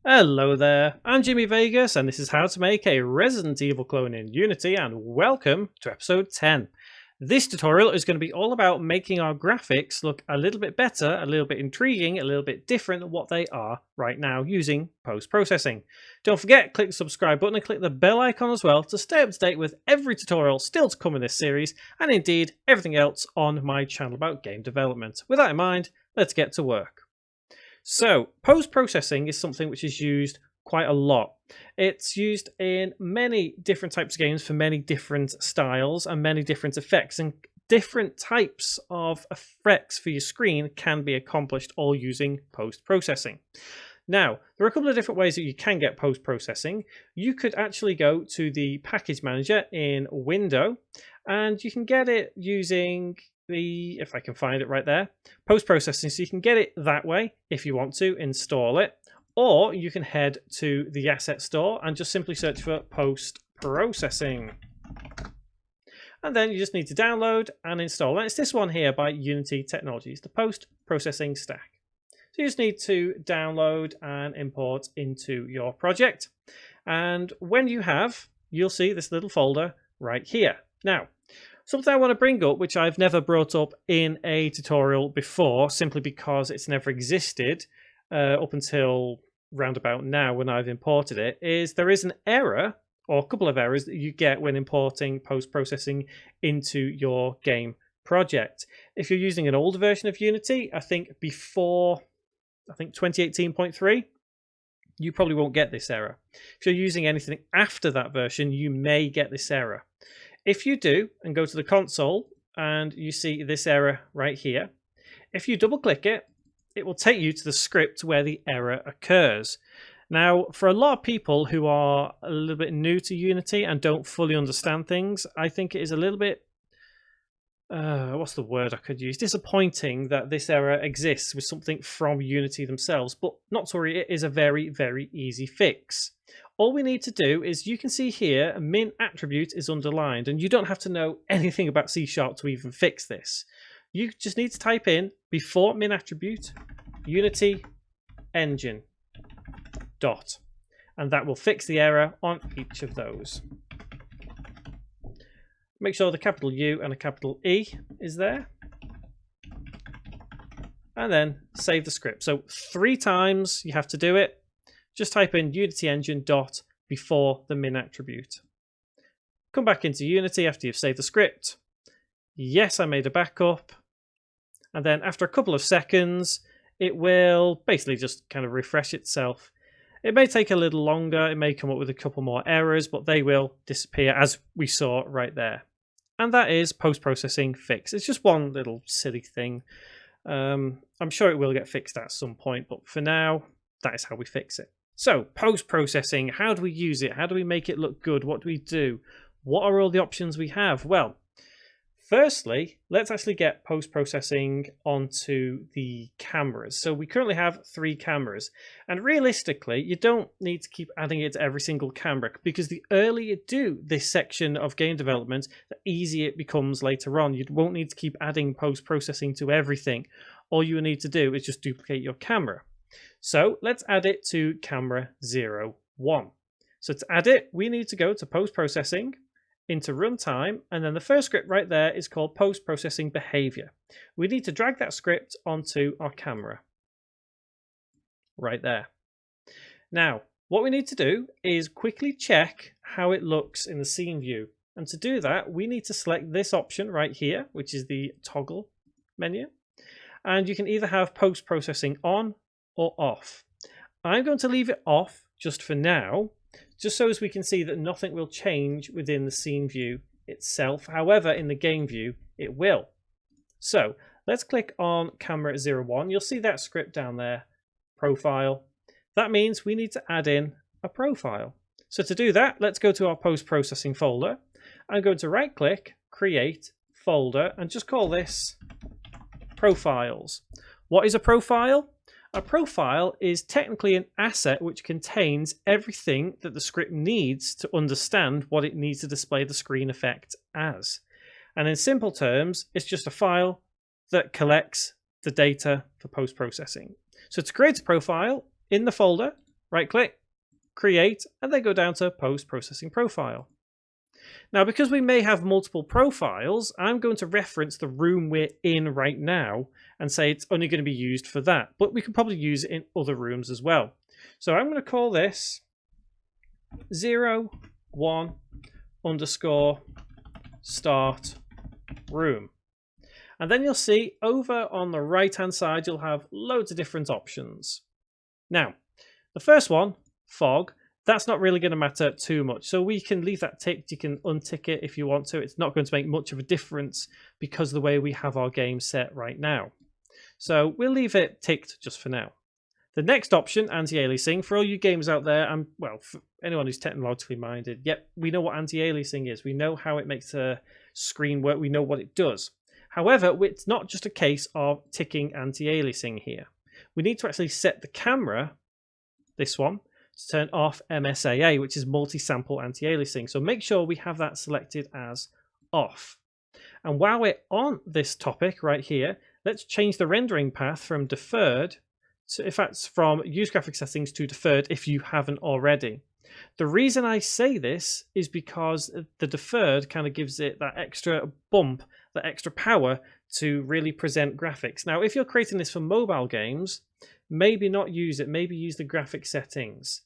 Hello there, I'm Jimmy Vegas and this is how to make a Resident Evil clone in Unity, and welcome to episode 10. This tutorial is going to be all about making our graphics look a little bit better, a little bit intriguing, a little bit different than what they are right now using post-processing. Don't forget, click the subscribe button and click the bell icon as well to stay up to date with every tutorial still to come in this series, and indeed everything else on my channel about game development. With that in mind, let's get to work. So, post-processing is something which is used quite a lot. It's used in many different types of games for many different styles and many different effects, and different types of effects for your screen can be accomplished all using post-processing. Now, there are a couple of different ways that you can get post-processing. You could actually go to the package manager in Window, and you can get it using if I can find it right there, post-processing. So you can get it that way if you want to install it, or you can head to the asset store and just simply search for post-processing. And then you just need to download and install. And it's this one here by Unity Technologies, the post-processing stack. So you just need to download and import into your project. And when you have, you'll see this little folder right here. Now, something I want to bring up, which I've never brought up in a tutorial before, simply because it's never existed up until round about now when I've imported it, is there is an error, or a couple of errors, that you get when importing post-processing into your game project. If you're using an older version of Unity, I think before 2018.3, you probably won't get this error. If you're using anything after that version, you may get this error. If you do, and go to the console, and you see this error right here, if you double click it, it will take you to the script where the error occurs. Now, for a lot of people who are a little bit new to Unity and don't fully understand things, I think it is a little bit, what's the word I could use? Disappointing that this error exists with something from Unity themselves, but not to worry, it is a very, very easy fix. All we need to do is, you can see here, min attribute is underlined, and you don't have to know anything about C# to even fix this. You just need to type in, before min attribute, Unity engine dot, and that will fix the error on each of those. Make sure the capital U and a capital E is there, and then save the script. So 3 times you have to do it. Just type in Unity engine dot before the min attribute. Come back into Unity after you've saved the script. Yes, I made a backup. And then after a couple of seconds, it will basically just kind of refresh itself. It may take a little longer. It may come up with a couple more errors, but they will disappear, as we saw right there. And that is post-processing fix. It's just one little silly thing. I'm sure it will get fixed at some point, but for now, that is how we fix it. So, post-processing, how do we use it? How do we make it look good? What do we do? What are all the options we have? Well, firstly, let's actually get post-processing onto the cameras. So we currently have 3 cameras, and realistically, you don't need to keep adding it to every single camera, because the earlier you do this section of game development, the easier it becomes later on. You won't need to keep adding post-processing to everything. All you need to do is just duplicate your camera. So let's add it to camera 0, 1. So to add it, we need to go to post-processing, into runtime, and then the first script right there is called post-processing behavior. We need to drag that script onto our camera. Right there. Now, what we need to do is quickly check how it looks in the scene view. And to do that, we need to select this option right here, which is the toggle menu. And you can either have post-processing on or off. I'm going to leave it off just for now, just so as we can see that nothing will change within the scene view itself. However, in the game view, it will. So let's click on camera 01. You'll see that script down there, profile. That means we need to add in a profile. So to do that, let's go to our post-processing folder. I'm going to right click, create folder, and just call this profiles. What is a profile? A profile is technically an asset which contains everything that the script needs to understand what it needs to display the screen effect as. And in simple terms, it's just a file that collects the data for post-processing. So to create a profile, in the folder, right click, create, and then go down to post-processing profile. Now, because we may have multiple profiles, I'm going to reference the room we're in right now and say it's only going to be used for that, but we could probably use it in other rooms as well. So I'm going to call this 01 underscore start room. And then you'll see over on the right hand side, you'll have loads of different options. Now, the first one, fog, that's not really going to matter too much. So we can leave that ticked. You can untick it if you want to. It's not going to make much of a difference because of the way we have our game set right now. So we'll leave it ticked just for now. The next option, anti-aliasing, for all you gamers out there, and well, for anyone who's technologically minded, yep, we know what anti-aliasing is. We know how it makes a screen work. We know what it does. However, it's not just a case of ticking anti-aliasing here. We need to actually set the camera, this one, to turn off MSAA, which is multi-sample anti-aliasing. So make sure we have that selected as off. And while we're on this topic right here, let's change the rendering path from deferred to, if that's from use graphic settings to deferred if you haven't already. The reason I say this is because the deferred kind of gives it that extra bump, that extra power to really present graphics. Now, if you're creating this for mobile games, maybe not use it, maybe use the graphic settings.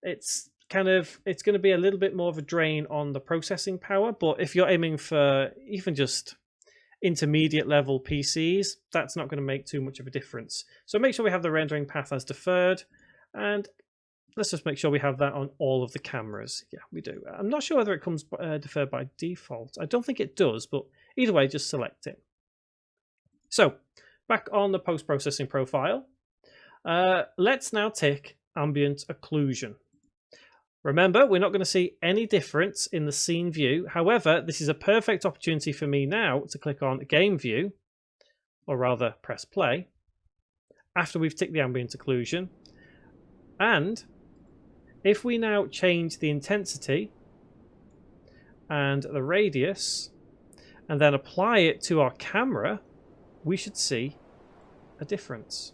It's going to be a little bit more of a drain on the processing power, but if you're aiming for even just intermediate level PCs, that's not going to make too much of a difference. So make sure we have the rendering path as deferred, and let's just make sure we have that on all of the cameras. Yeah, we do. I'm not sure whether it comes deferred by default. I don't think it does, but either way, just select it. So back on the post-processing profile, let's now tick ambient occlusion. Remember, we're not going to see any difference in the scene view. However, this is a perfect opportunity for me now to click on game view, or rather press play, after we've ticked the ambient occlusion. And if we now change the intensity and the radius, and then apply it to our camera, we should see a difference.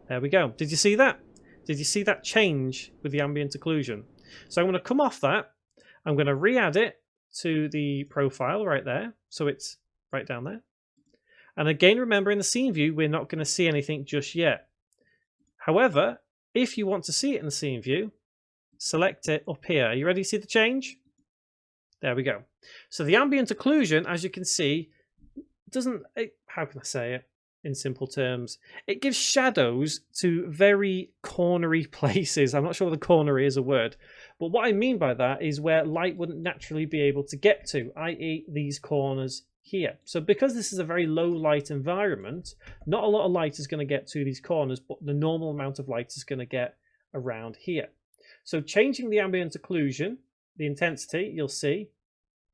There we go. Did you see that? Did you see that change with the ambient occlusion? So I'm going to come off that. I'm going to re-add it to the profile right there. So it's right down there. And again, remember in the scene view, we're not going to see anything just yet. However, if you want to see it in the scene view, select it up here. Are you ready to see the change? There we go. So the ambient occlusion, as you can see, how can I say it in simple terms? It gives shadows to very cornery places. I'm not sure whether cornery is a word, but what I mean by that is where light wouldn't naturally be able to get to, i.e. these corners here. So because this is a very low light environment, not a lot of light is going to get to these corners, but the normal amount of light is going to get around here. So changing the ambient occlusion, the intensity, you'll see,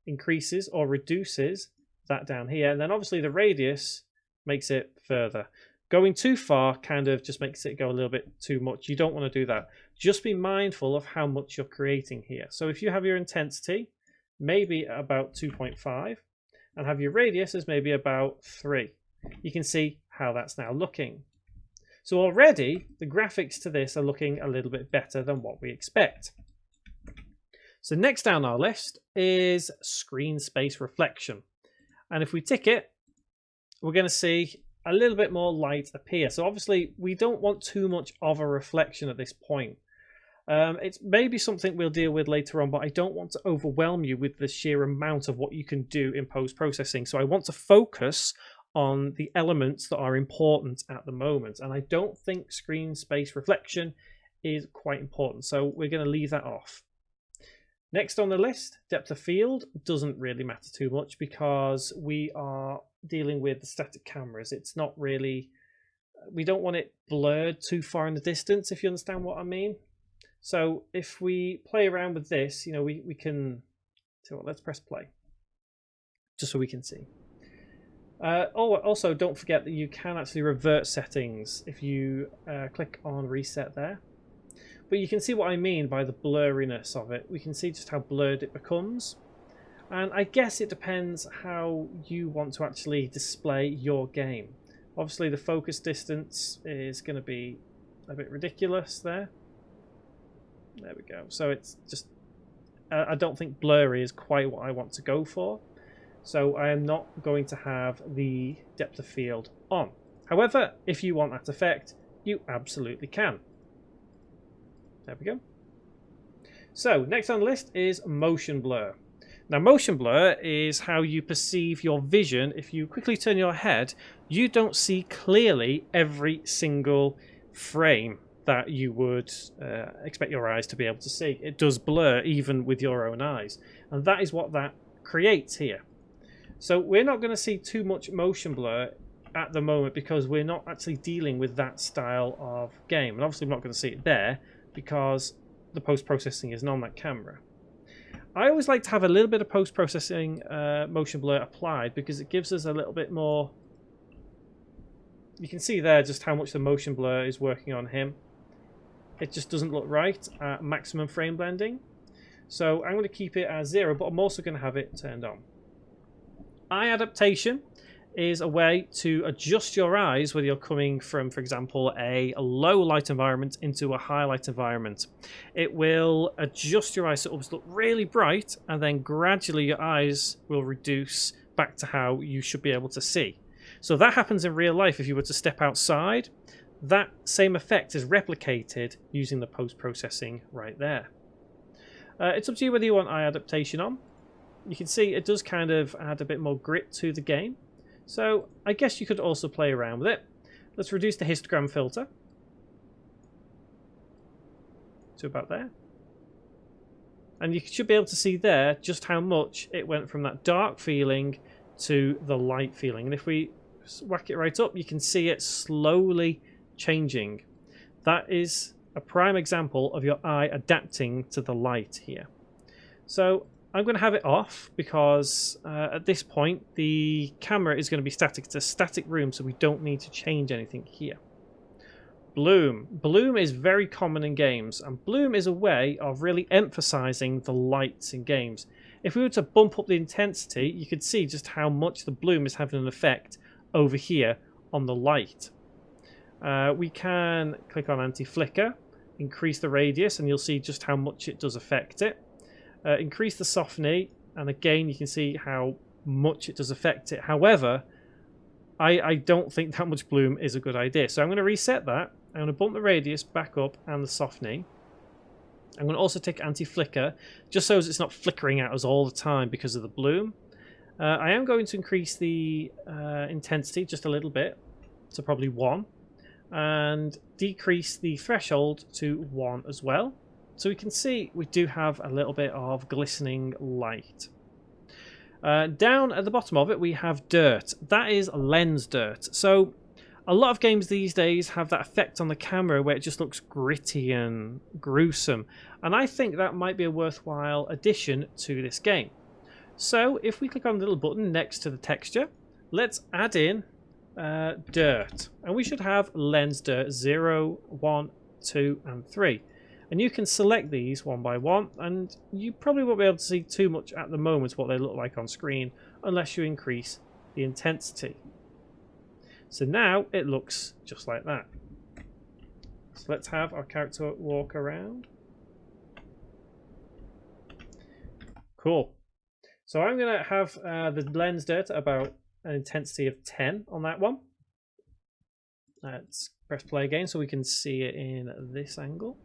increases or reduces that down here. And then obviously the radius makes it further. Going too far kind of just makes it go a little bit too much. You don't want to do that. Just be mindful of how much you're creating here. So if you have your intensity maybe about 2.5 and have your radius as maybe about 3, you can see how that's now looking. So already the graphics to this are looking a little bit better than what we expect. So next down our list is screen space reflection. And if we tick it, we're going to see a little bit more light appear. So obviously we don't want too much of a reflection at this point. It's maybe something we'll deal with later on, but I don't want to overwhelm you with the sheer amount of what you can do in post-processing. So I want to focus on the elements that are important at the moment. And I don't think screen space reflection is quite important. So we're going to leave that off. Next on the list, depth of field doesn't really matter too much because we are dealing with the static cameras. It's not really, we don't want it blurred too far in the distance, if you understand what I mean. So if we play around with this, you know, we can, so let's press play just so we can see. Also, don't forget that you can actually revert settings if you click on reset there. But you can see what I mean by the blurriness of it. We can see just how blurred it becomes. And I guess it depends how you want to actually display your game. Obviously the focus distance is going to be a bit ridiculous there. There we go. So it's just, I don't think blurry is quite what I want to go for. So I am not going to have the depth of field on. However, if you want that effect, you absolutely can. There we go. So next on the list is motion blur. Now motion blur is how you perceive your vision. If you quickly turn your head, you don't see clearly every single frame that you would expect your eyes to be able to see. It does blur even with your own eyes, and that is what that creates here. So we're not going to see too much motion blur at the moment because we're not actually dealing with that style of game, and obviously we're not going to see it there because the post-processing isn't on that camera. I always like to have a little bit of post-processing motion blur applied because it gives us a little bit more. You can see there just how much the motion blur is working on him. It just doesn't look right at maximum frame blending. So I'm going to keep it as 0, but I'm also going to have it turned on. Eye adaptation is a way to adjust your eyes whether you're coming from, for example, a low light environment into a high light environment. It will adjust your eyes so it will look really bright, and then gradually your eyes will reduce back to how you should be able to see. So that happens in real life. If you were to step outside, that same effect is replicated using the post-processing right there. It's up to you whether you want eye adaptation on. You can see it does kind of add a bit more grit to the game. So I guess you could also play around with it. Let's reduce the histogram filter to about there. And you should be able to see there just how much it went from that dark feeling to the light feeling. And if we whack it right up, you can see it slowly changing. That is a prime example of your eye adapting to the light here. So I'm going to have it off because at this point the camera is going to be static. It's a static room, so we don't need to change anything here. Bloom. Bloom is very common in games, and bloom is a way of really emphasizing the lights in games. If we were to bump up the intensity, you could see just how much the bloom is having an effect over here on the light. We can click on anti-flicker, increase the radius, and you'll see just how much it does affect it. Increase the softness, and again you can see how much it does affect it. However, I don't think that much bloom is a good idea. So I'm going to reset that. I'm going to bump the radius back up and the softness. I'm going to also take anti-flicker, just so as it's not flickering at us all the time because of the bloom. I am going to increase the intensity just a little bit, to probably 1, and decrease the threshold to 1 as well. So we can see we do have a little bit of glistening light. Down at the bottom of it we have dirt. That is lens dirt. So a lot of games these days have that effect on the camera where it just looks gritty and gruesome. And I think that might be a worthwhile addition to this game. So if we click on the little button next to the texture, let's add in dirt. And we should have lens dirt 0, 1, 2 and 3. And you can select these one by one, and you probably won't be able to see too much at the moment what they look like on screen unless you increase the intensity. So now it looks just like that. So let's have our character walk around. Cool. So I'm going to have the lens dirt about an intensity of 10 on that one. Let's press play again so we can see it in this angle.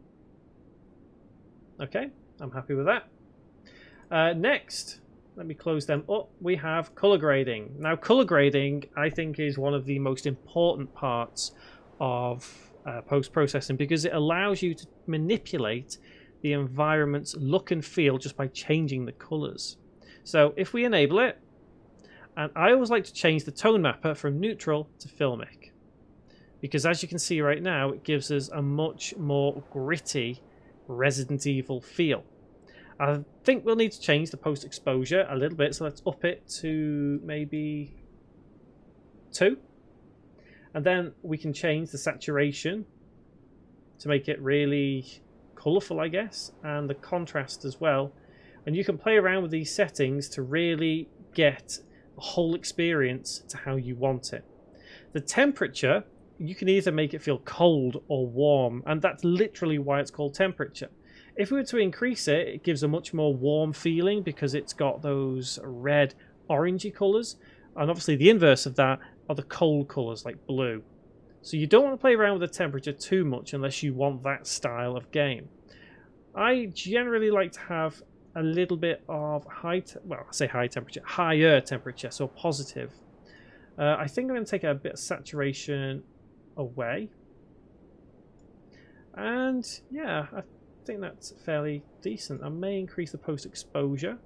Okay, I'm happy with that. Next, let me close them up. We have color grading. Now, color grading, I think, is one of the most important parts of post-processing because it allows you to manipulate the environment's look and feel just by changing the colors. So if we enable it, and I always like to change the tone mapper from neutral to filmic, because as you can see right now, it gives us a much more gritty Resident Evil feel. I think we'll need to change the post exposure a little bit, so let's up it to maybe 2, and then we can change the saturation to make it really colourful, I guess, and the contrast as well. And you can play around with these settings to really get the whole experience to how you want it. The temperature, you can either make it feel cold or warm, and that's literally why it's called temperature. If we were to increase it, it gives a much more warm feeling because it's got those red, orangey colours. And obviously the inverse of that are the cold colours like blue. So you don't want to play around with the temperature too much unless you want that style of game. I generally like to have a little bit of higher temperature, so positive. I think I'm going to take a bit of saturation away. And yeah, I think that's fairly decent. I may increase the post exposure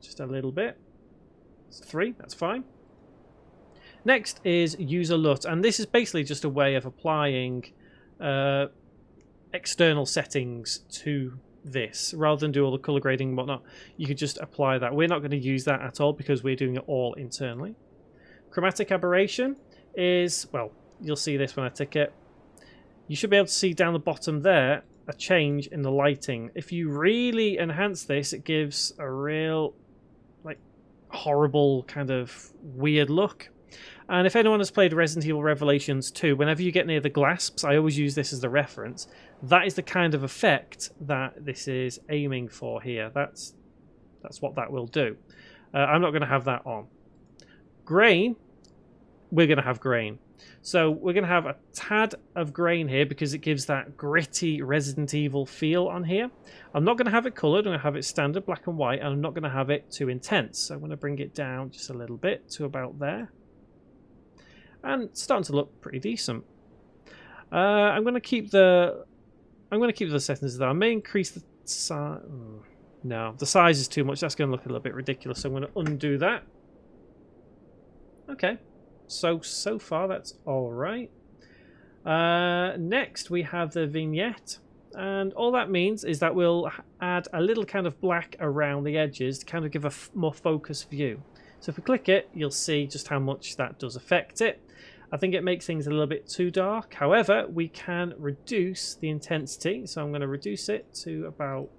just a little bit. It's 3, that's fine. Next is user LUT, and this is basically just a way of applying external settings to this rather than do all the color grading and whatnot. You could just apply that. We're not going to use that at all because we're doing it all internally. Chromatic aberration is, well, you'll see this when I tick it. You should be able to see down the bottom there a change in the lighting. If you really enhance this, it gives a real like horrible kind of weird look. And if anyone has played Resident Evil Revelations 2, whenever you get near the glasps, I always use this as the reference. That is the kind of effect that this is aiming for here. That's what that will do. I'm not going to have that on. Grain, we're going to have grain. So we're going to have a tad of grain here because it gives that gritty Resident Evil feel on here. I'm not going to have it coloured. I'm going to have it standard black and white, and I'm not going to have it too intense. So I'm going to bring it down just a little bit to about there. And it's starting to look pretty decent. I'm going to keep the settings there. I may increase the size. No, the size is too much. That's going to look a little bit ridiculous. So I'm going to undo that. Okay. So far that's all right. Next we have the vignette, and all that means is that we'll add a little kind of black around the edges to kind of give a more focused view. So if we click it, you'll see just how much that does affect it. I think it makes things a little bit too dark. However, we can reduce the intensity, so I'm going to reduce it to about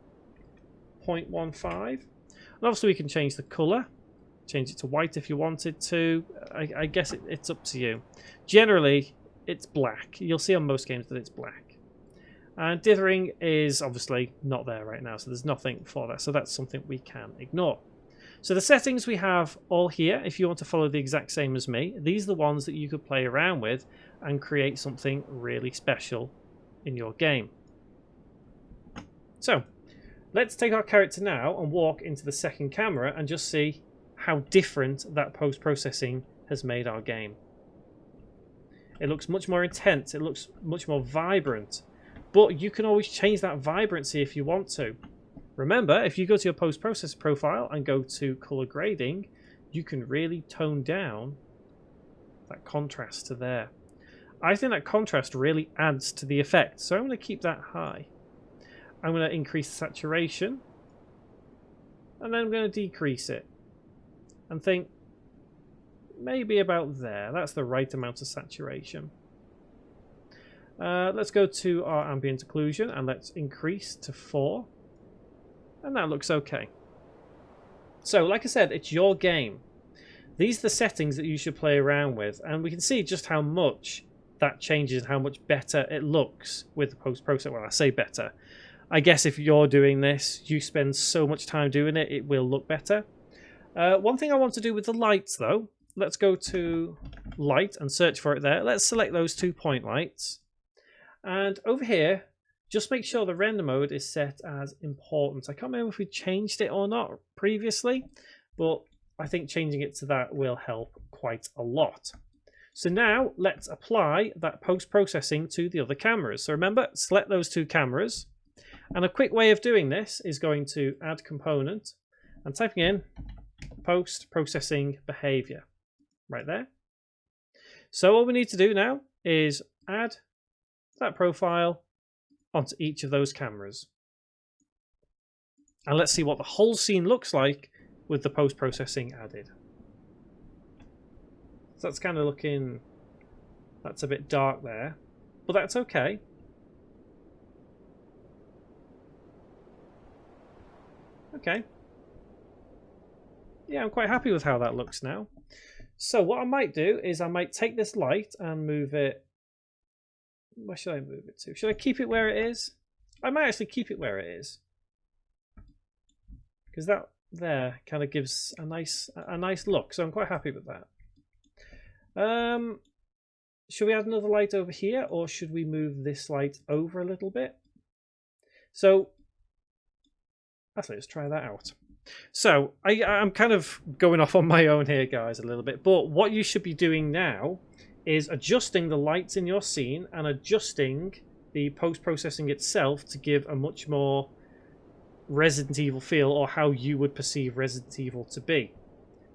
0.15. And obviously we can change the colour. Change it to white if you wanted to. I guess it's up to you. Generally, it's black. You'll see on most games that it's black. And dithering is obviously not there right now, so there's nothing for that. So that's something we can ignore. So the settings we have all here, if you want to follow the exact same as me, these are the ones that you could play around with and create something really special in your game. So let's take our character now and walk into the second camera and just see how different that post-processing has made our game. It looks much more intense, it looks much more vibrant, but you can always change that vibrancy if you want to. Remember, if you go to your post-process profile and go to color grading, you can really tone down that contrast to there. I think that contrast really adds to the effect, so I'm going to keep that high. I'm going to increase the saturation, and then I'm going to decrease it. And think maybe about there. That's the right amount of saturation. Let's go to our ambient occlusion and let's increase to 4. And that looks okay. So, like I said, it's your game. These are the settings that you should play around with. And we can see just how much that changes and how much better it looks with the post-processing. Well, I say better. I guess if you're doing this, you spend so much time doing it, it will look better. One thing I want to do with the lights, though, let's go to light and search for it there. Let's select those 2-point lights. And over here, just make sure the render mode is set as important. I can't remember if we changed it or not previously, but I think changing it to that will help quite a lot. So now let's apply that post-processing to the other cameras. So remember, select those 2 cameras. And a quick way of doing this is going to add component and typing in post-processing behavior right there. So all we need to do now is add that profile onto each of those cameras. And let's see what the whole scene looks like with the post-processing added. So that's kind of looking, that's a bit dark there, but that's okay. Okay. Yeah, I'm quite happy with how that looks now. So what I might do is I might take this light and move it. Where should I move it to? Should I keep it where it is? I might actually keep it where it is, because that there kind of gives a nice look. So I'm quite happy with that. Should we add another light over here, or should we move this light over a little bit? So actually, let's try that out. So I'm kind of going off on my own here, guys, a little bit. But what you should be doing now is adjusting the lights in your scene and adjusting the post-processing itself to give a much more Resident Evil feel, or how you would perceive Resident Evil to be.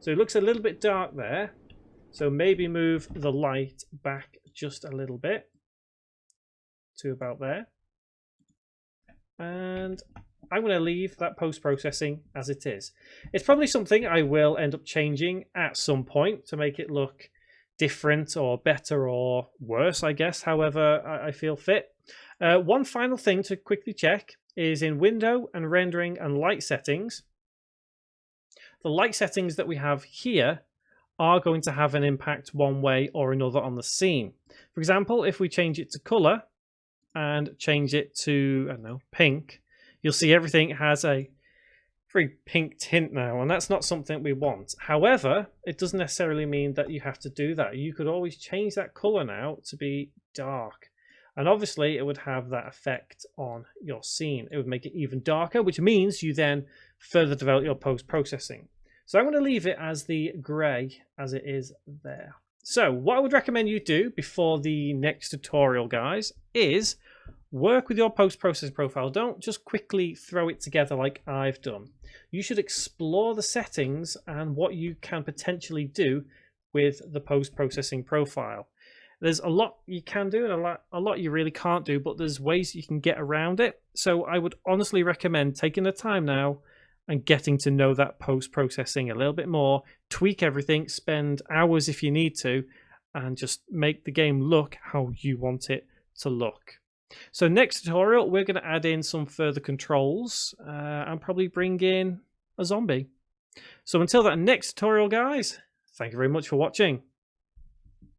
So it looks a little bit dark there. So maybe move the light back just a little bit to about there. And I'm going to leave that post-processing as it is. It's probably something I will end up changing at some point to make it look different or better or worse, I guess, however I feel fit. One final thing to quickly check is in window and rendering and light settings. The light settings that we have here are going to have an impact one way or another on the scene. For example, if we change it to color and change it to, I don't know, pink, you'll see everything has a very pink tint now, and that's not something we want. However, it doesn't necessarily mean that you have to do that. You could always change that color now to be dark, and obviously it would have that effect on your scene. It would make it even darker, which means you then further develop your post-processing. So I'm going to leave it as the grey as it is there. So what I would recommend you do before the next tutorial, guys, is work with your post-processing profile. Don't just quickly throw it together like I've done. You should explore the settings and what you can potentially do with the post-processing profile. There's a lot you can do and a lot you really can't do, but there's ways you can get around it. So I would honestly recommend taking the time now and getting to know that post-processing a little bit more, tweak everything, spend hours if you need to, and just make the game look how you want it to look. So next tutorial, we're going to add in some further controls and probably bring in a zombie. So until that next tutorial, guys, thank you very much for watching.